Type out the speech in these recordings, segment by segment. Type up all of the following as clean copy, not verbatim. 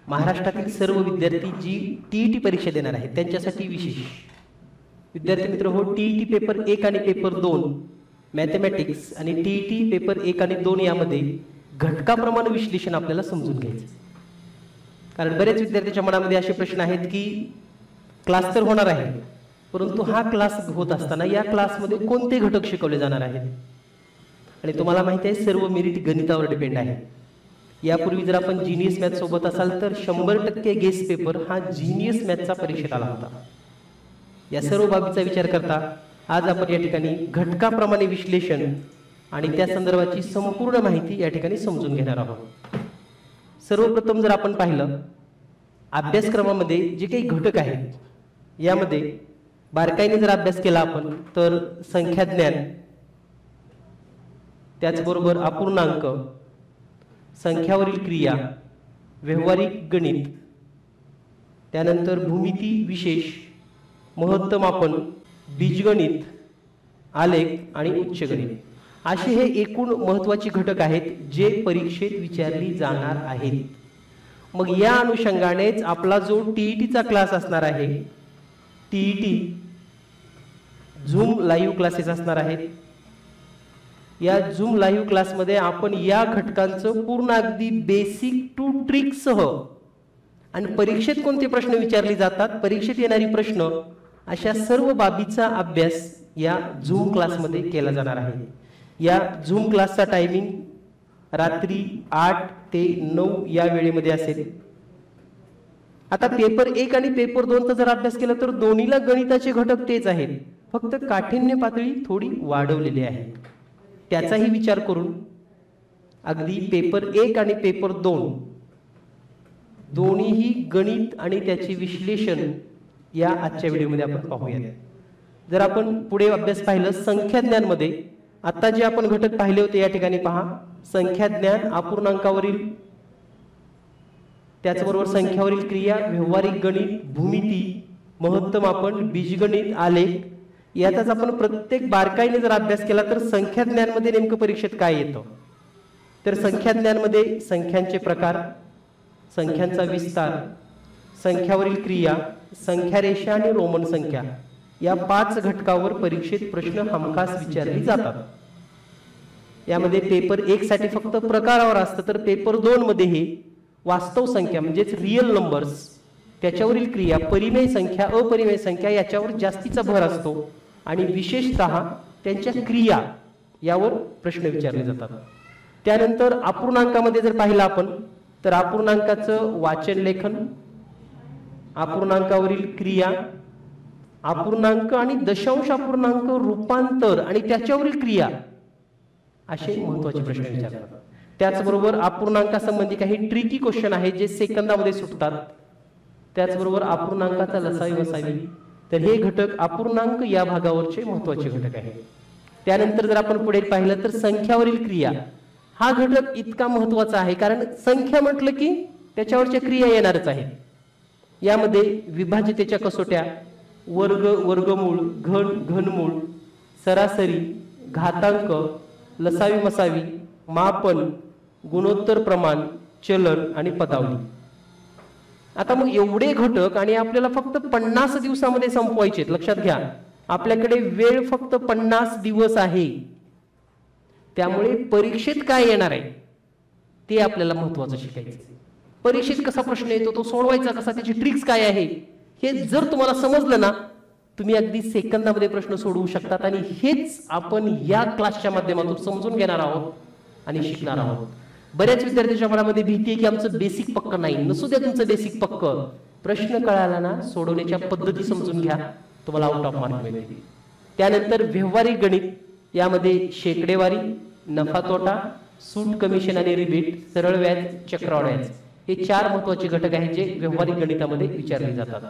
महाराष्ट्रातील सर्व विद्यार्थी जी टीईटी परीक्षा देणार आहेत त्यांच्यासाठी विशेष विद्यार्थी मित्र हो, टीईटी पेपर 1 आणि पेपर 2 मॅथमॅटिक्स आणि टीईटी पेपर 1 आणि 2 यामध्ये घटकाप्रमाणे विश्लेषण आपल्याला समजून घ्यायचं. कारण बरेच विद्यार्थ्यांच्या मनामध्ये असे प्रश्न आहेत की क्लास तर होणार आहे, परंतु हा क्लास होत असताना या क्लासमध्ये कोणते घटक शिकवले जाणार आहेत. आणि तुम्हाला माहिती आहे सर्व मेरिट गणितावर डिपेंड आहे. यापूर्वी जर आपण जीनियस मॅथ सोबत असाल तर 100% गेस पेपर हा जीनियस मॅथचा परीक्षेत आला होता. या सर्व बाबीचा विचार करता आज आपण या ठिकाणी घटकाप्रमाणे विश्लेषण आणि त्या संदर्भाची संपूर्ण माहिती या ठिकाणी समजून घेणार आहोत. सर्वप्रथम जर आपण पाहिलं अभ्यासक्रमामध्ये जे काही घटक आहेत यामध्ये बारकाईने जर अभ्यास केला आपण तर संख्याज्ञान, त्याचबरोबर अपूर्णांक, संख्यावरील क्रिया, व्यावहारिक गणित, त्यानंतर भूमिती विशेष, महत्तमापन, बीजगणित, आलेख आणि उच्च गणित असे हे एकूण महत्त्वाचे घटक आहेत जे परीक्षेत विचारली जाणार आहेत. मग या अनुषंगानेच आपला जो टीईटीचा क्लास असणार आहे, टीईटी झूम लाईव्ह क्लासेस असणार आहेत. या झूम लाईव्ह क्लासमध्ये आपण या घटकांचं पूर्ण अगदी बेसिक टू ट्रिक सह आणि परीक्षेत कोणते प्रश्न विचारले जातात, परीक्षेत येणारी प्रश्न, अशा सर्व बाबीचा अभ्यास या झूम क्लासमध्ये केला जाणार आहे. या झूम क्लासचा टायमिंग रात्री 8 ते 9 या वेळेमध्ये असेल. आता पेपर 1 आणि पेपर 2 चा जर अभ्यास केला तर दोन्हीला गणिताचे घटक तेच आहेत, फक्त काठिण्य पातळी थोडी वाढवलेली आहे. त्याचाही विचार करून अगदी पेपर 1 आणि पेपर 2 दोन्हीही गणित आणि त्याचे विश्लेषण या आजच्या व्हिडिओमध्ये आपण पाहूया. जर आपण पुढे अभ्यास पाहिलं संख्याज्ञानमध्ये आता जे आपण घटक पाहिले होते या ठिकाणी पहा, संख्याज्ञान, अपूर्णांकावरील, त्याचबरोबर संख्यावरील क्रिया, व्यावहारिक गणित, भूमिती, महत्तमापन, बीजगणित, आलेख याचाच आपण प्रत्येक बारकाईने जर अभ्यास केला तर संख्याज्ञानमध्ये नेमकं परीक्षेत काय येतं तर संख्याज्ञानमध्ये संख्यांचे प्रकार, संख्यांचा विस्तार, संख्यावरील क्रिया, संख्यारेषा आणि रोमन संख्या या 5 घटकावर परीक्षेत प्रश्न हमखास विचारले जातात. यामध्ये पेपर 1 साठी फक्त प्रकारावर असतं तर पेपर 2 मध्ये हे वास्तव संख्या म्हणजेच रियल नंबर्स, त्याच्यावरील क्रिया, परिमेय संख्या, अपरिमेय संख्या याच्यावर जास्तीचा भर असतो आणि विशेषतः त्यांच्या क्रिया यावर प्रश्न विचारले जातात. त्यानंतर अपूर्णांकामध्ये जर पाहिलं आपण तर अपूर्णांकाचं वाचन लेखन, अपूर्णांकावरील क्रिया, अपूर्णांक आणि दशांश अपूर्णांक रूपांतर आणि त्याच्यावरील क्रिया असे महत्त्वाचे प्रश्न विचारतात. त्याचबरोबर अपूर्णांकासंबंधी काही ट्रिकी क्वेश्चन आहेत जे सेकंदामध्ये सुटतात. त्याचबरोबर अपूर्णांकाचा लसावी वसावी, तर हे घटक अपूर्णांक या भागावरचे महत्त्वाचे घटक आहेत. त्यानंतर जर आपण पुढे पाहिलं तर संख्यावरील क्रिया हा घटक इतका महत्त्वाचा आहे कारण संख्या म्हटलं की त्याच्यावरच्या क्रिया येणारच आहेत. यामध्ये विभाज्यतेच्या कसोट्या, वर्ग, वर्गमूळ, घन, घनमूळ, सरासरी, घातांक, लसावी मसावी, मापन, गुणोत्तर प्रमाण, चलन आणि पदावली. आता मग एवढे घटक आणि आपल्याला फक्त 50 दिवसामध्ये संपवायचे. लक्षात घ्या आपल्याकडे वेळ फक्त 50 दिवस आहे. त्यामुळे परीक्षेत काय येणार आहे ते आपल्याला महत्त्वाचं शिकायचं. परीक्षेत कसा प्रश्न येतो, तो सोडवायचा कसा, त्याची ट्रिक्स काय आहे हे जर तुम्हाला समजलं ना तुम्ही अगदी सेकंदामध्ये प्रश्न सोडवू शकतात. आणि हेच आपण या क्लासच्या माध्यमातून समजून घेणार आहोत आणि शिकणार आहोत. बऱ्याच विद्यार्थ्यांच्या मनामध्ये भीती आहे की आमचं बेसिक पक्क नाही. नसू द्या तुमचं बेसिक पक्क, प्रश्न कळाला ना सोडवण्याच्या पद्धती समजून घ्या, तुम्हाला आउट ऑफ मार्क मिळतील. त्यानंतर व्यावहारिक गणित, यामध्ये शेकडेवारी, नफा तोटा, सूट, कमिशन आणि रिबीट, सरळ व्याज, चक्रवाढ व्याज हे 4 महत्त्वाचे घटक आहेत जे व्यावहारिक गणितामध्ये विचारले जातात.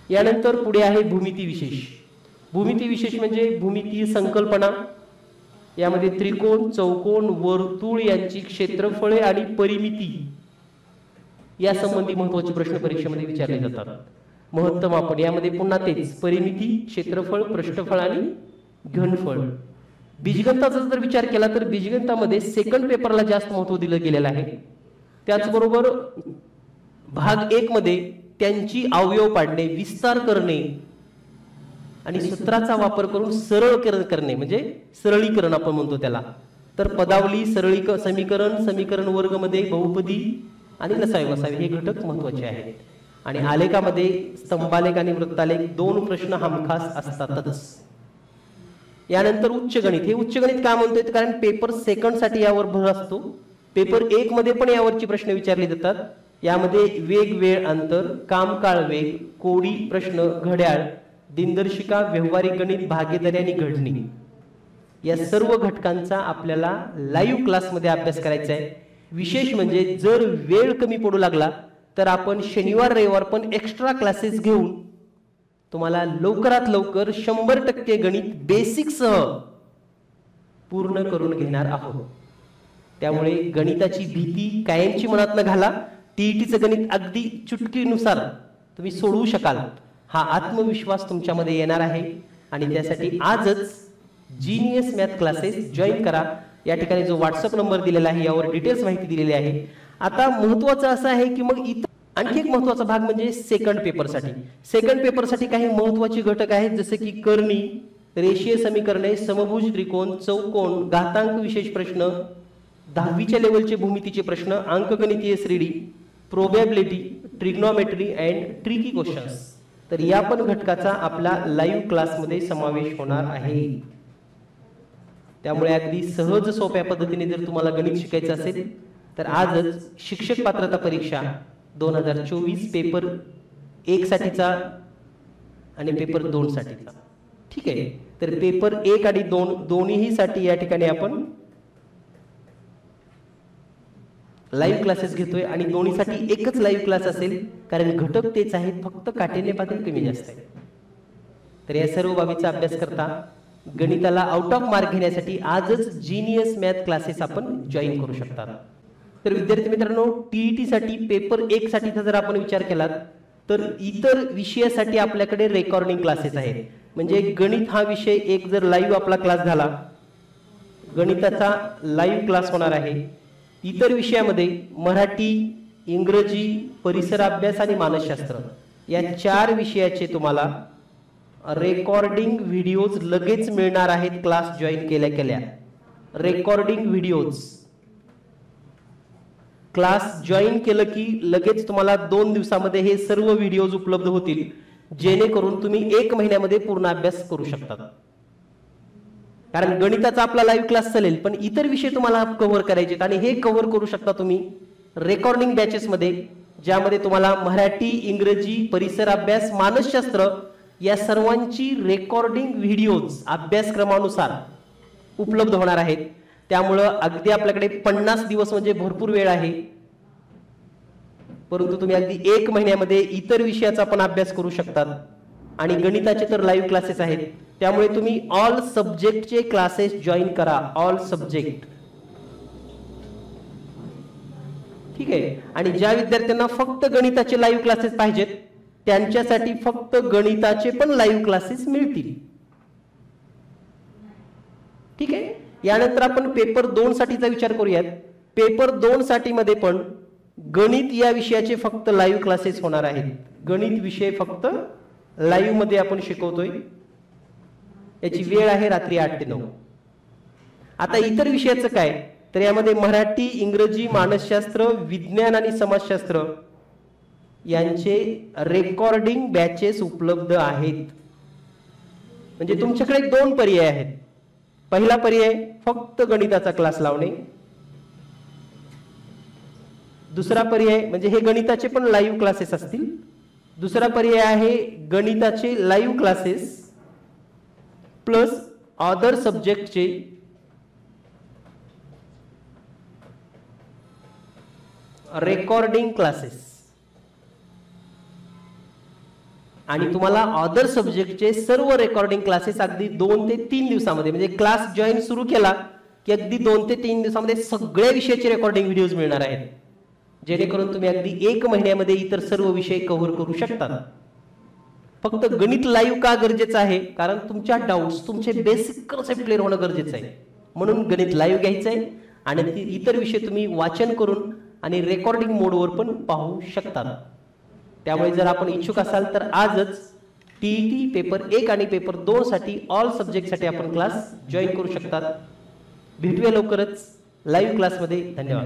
यानंतर पुढे आहे भूमिती विशेष. भूमिती विशेष म्हणजे भूमितीय संकल्पना, यामध्ये त्रिकोण, चौकोन, वर्तुळ यांची क्षेत्रफळे आणि परिमिती या संबंधी महत्त्वाचे प्रश्न परीक्षेमध्ये विचारले जातात. महत्तमापन, यामध्ये पुन्हा तेच परिमिती, क्षेत्रफळ, पृष्ठफळ आणि घनफळ. बीजगणिताचा जर विचार केला तर बीजगणितामध्ये सेकंड पेपरला जास्त महत्त्व दिलं गेलेलं आहे. त्याचबरोबर भाग 1 मध्ये त्यांची अवयव पाडणे, विस्तार करणे आणि सूत्राचा वापर करून सरळ करणे म्हणजे सरळीकरण आपण म्हणतो त्याला. तर पदावली, समीकरण, समीकरण वर्गमध्ये बहुपदी आणि नसावे वसावे हे घटक महत्वाचे आहेत. आणि आलेखामध्ये स्तंभालेख आणि वृत्तालेख 2 प्रश्न हमखास असतातच. यानंतर उच्च गणित. हे उच्च गणित का म्हणतोय कारण पेपर सेकंड साठी यावर भर असतो. पेपर 1 मध्ये पण यावरची प्रश्न विचारले जातात. यामध्ये वेग, वेळ, अंतर, काम, काळ, वेग, कोडी प्रश्न, घड्याळ, दिनदर्शिका, व्यवहारिक गणित, भागीदारी आणि घडणी या सर्व घटकांचा आपल्याला लाईव्ह क्लासमध्ये अभ्यास करायचा आहे. विशेष म्हणजे जर वेळ कमी पडू लागला तर आपण शनिवार रविवार पण एक्स्ट्रा क्लासेस घेऊन तुम्हाला लवकरात लवकर 100% गणित बेसिक सह पूर्ण करून घेणार आहोत. त्यामुळे गणिताची भीती कायमची मनात न घाला. टीईटीचं गणित अगदी चुटकीनुसार तुम्ही सोडवू शकाल हा आत्मविश्वास तुमच्यामध्ये येणार आहे. आणि त्यासाठी आजच जीनियस मॅथ क्लासेस जॉईन करा. या ठिकाणी जो व्हॉट्सअप नंबर दिलेला आहे यावर डिटेल्स माहिती दिलेली आहे. आता महत्वाचं असं आहे की मग इथं आणखी एक महत्वाचा भाग म्हणजे सेकंड पेपरसाठी. सेकंड पेपरसाठी काही महत्वाचे घटक आहेत जसे की करणी, रेषीय समीकरणे, समभुज त्रिकोण, चौकोन, घातांक विशेष प्रश्न, 10वीच्या लेवलचे भूमितीचे प्रश्न, अंकगणितीय श्रेणी, probability, trigonometry and tricky questions. तर या पण घटकाचा आपला लाईव्ह क्लासमध्ये समावेश होणार आहे. त्यामुळे अगदी सहज सोप्या पद्धतीने जर तुम्हाला गणित शिकायचं असेल तर आजच शिक्षक पात्रता परीक्षा 2024 पेपर 1 साठीचा आणि पेपर 2 साठीचा. ठीक आहे. तर पेपर 1 आणि 2 दोन्ही साठी या ठिकाणी आपण लाईव्ह क्लासेस घेतोय आणि दोन्हीसाठी एकच लाईव्ह क्लास असेल कारण घटक तेच आहेत, फक्त काठीण्य पातळी कमी जास्त आहे. तर या सर्व बाबीचा अभ्यास करता गणिताला आउट ऑफ मार्क घेण्यासाठी आजच जीनियस मॅथ क्लासेस आपण जॉईन करू शकता. तर विद्यार्थी मित्रांनो, टीईटी साठी पेपर 1 साठीचा जर आपण विचार केला तर इतर विषयासाठी आपल्याकडे रेकॉर्डिंग क्लासेस आहेत. म्हणजे गणित हा विषय एक जर लाईव्ह आपला क्लास झाला, गणिताचा लाईव्ह क्लास होणार आहे. इतर विषयामध्ये मराठी, इंग्रजी, परिसर अभ्यास आणि मानसशास्त्र या 4 विषयाचे तुम्हाला रेकॉर्डिंग व्हिडिओज लगेच मिळणार आहेत. क्लास जॉईन केल्या केल्या रेकॉर्डिंग व्हिडिओज क्लास जॉईन केलं की लगेच तुम्हाला 2 दिवसामध्ये हे सर्व व्हिडिओज उपलब्ध होतील, जेणेकरून तुम्ही 1 महिन्यामध्ये पूर्ण अभ्यास करू शकता. कारण गणिताचा आपला लाईव्ह क्लास चालेल पण इतर विषय तुम्हाला कव्हर करायचे आणि हे कव्हर करू शकता तुम्ही रेकॉर्डिंग बॅचेस मध्ये, ज्यामध्ये तुम्हाला मराठी, इंग्रजी, परिसर अभ्यास, मानसशास्त्र या सर्वांची रेकॉर्डिंग व्हिडिओज अभ्यासक्रमानुसार उपलब्ध होणार आहेत. त्यामुळं अगदी आपल्याकडे 50 दिवस म्हणजे भरपूर वेळ आहे, परंतु तुम्ही अगदी 1 महिन्यामध्ये इतर विषयाचा पण अभ्यास करू शकतात. आणि गणिताचे तर लाईव्ह क्लासेस आहेत, त्यामुळे तुम्ही ऑल सब्जेक्टचे क्लासेस जॉईन करा. All subject. ठीक आहे. आणि ज्या विद्यार्थ्यांना फक्त गणिताचे लाईव्ह क्लासेस पाहिजेत त्यांच्यासाठी फक्त गणिताचे पण लाईव्ह क्लासेस मिळतील. ठीक आहे. यानंतर आपण पेपर 2 साठीचा विचार करूयात. पेपर 2 साठी मध्ये पण गणित या विषयाचे फक्त लाईव्ह क्लासेस होणार आहेत. गणित विषय फक्त लाईव्ह मध्ये आपण शिकवतोय. याची वेळ आहे रात्री 8 ते 9. आता इतर विषयाचं काय तर यामध्ये मराठी, इंग्रजी, मानसशास्त्र, विज्ञान आणि समाजशास्त्र यांचे रेकॉर्डिंग बॅचेस उपलब्ध आहेत. म्हणजे तुमच्याकडे 2 पर्याय आहेत. पहिला पर्याय फक्त गणिताचा क्लास लावणे, दुसरा पर्याय म्हणजे हे गणिताचे पण लाईव्ह क्लासेस असतील. दुसरा पर्याय आहे गणिताचे लाईव्ह क्लासेस प्लस अदर सब्जेक्टचे रेकॉर्डिंग क्लासेस. आणि तुम्हाला अदर सब्जेक्टचे सर्व रेकॉर्डिंग क्लासेस अगदी 2 ते 3 दिवसामध्ये, म्हणजे क्लास जॉईन सुरू केला की अगदी 2 ते 3 दिवसामध्ये सगळ्या विषयाचे रेकॉर्डिंग व्हिडिओज मिळणार आहेत, जेणेकरून तुम्ही अगदी 1 महिन्यामध्ये इतर सर्व विषय कव्हर करू शकता. फक्त गणित लाईव्ह का गरजेचं आहे कारण तुमच्या डाउट्स, तुमचे बेसिक कन्सेप्ट क्लिअर होणं गरजेचं आहे. म्हणून गणित लाईव्ह घ्यायचं आहे आणि इतर विषय तुम्ही वाचन करून आणि रेकॉर्डिंग मोडवर पण पाहू शकतात. त्यामुळे जर आपण इच्छुक असाल तर आजच टीईटी पेपर 1 आणि पेपर 2 साठी ऑल सब्जेक्टसाठी आपण क्लास जॉईन करू शकतात. भेटूया लवकरच लाईव्ह क्लासमध्ये. धन्यवाद.